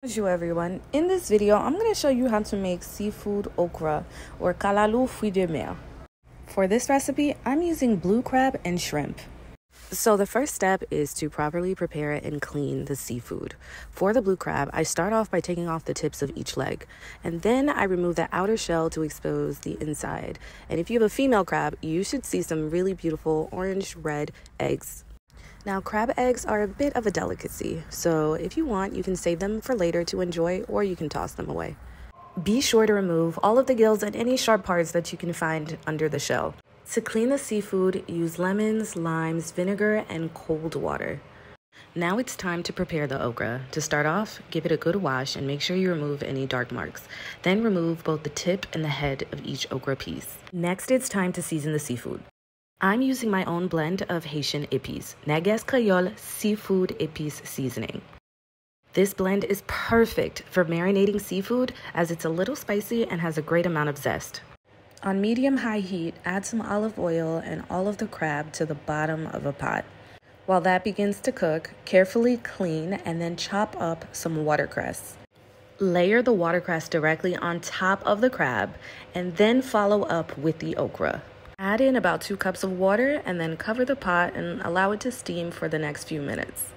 Bonjour everyone. In this video, I'm going to show you how to make seafood okra or Kalalou fruits de mer. For this recipe, I'm using blue crab and shrimp. So the first step is to properly prepare and clean the seafood. For the blue crab, I start off by taking off the tips of each leg, and then I remove the outer shell to expose the inside. And if you have a female crab, you should see some really beautiful orange-red eggs. Now, crab eggs are a bit of a delicacy, so if you want, you can save them for later to enjoy, or you can toss them away. Be sure to remove all of the gills and any sharp parts that you can find under the shell. To clean the seafood, use lemons, limes, vinegar, and cold water. Now it's time to prepare the okra. To start off, give it a good wash and make sure you remove any dark marks. Then remove both the tip and the head of each okra piece. Next, it's time to season the seafood. I'm using my own blend of Haitian Epis, Neguess Creole Seafood Epis Seasoning. This blend is perfect for marinating seafood as it's a little spicy and has a great amount of zest. On medium-high heat, add some olive oil and all of the crab to the bottom of a pot. While that begins to cook, carefully clean and then chop up some watercress. Layer the watercress directly on top of the crab and then follow up with the okra. Add in about 2 cups of water and then cover the pot and allow it to steam for the next few minutes.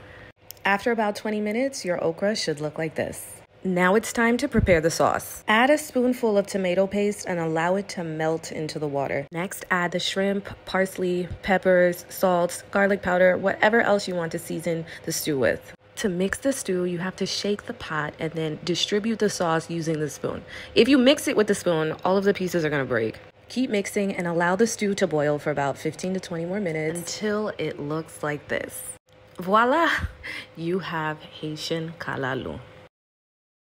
After about 20 minutes, your okra should look like this. Now it's time to prepare the sauce. Add a spoonful of tomato paste and allow it to melt into the water. Next, add the shrimp, parsley, peppers, salt, garlic powder, whatever else you want to season the stew with. To mix the stew, you have to shake the pot and then distribute the sauce using the spoon. If you mix it with the spoon, all of the pieces are going to break. Keep mixing and allow the stew to boil for about 15 to 20 more minutes until it looks like this. Voila! You have Haitian Kalalou.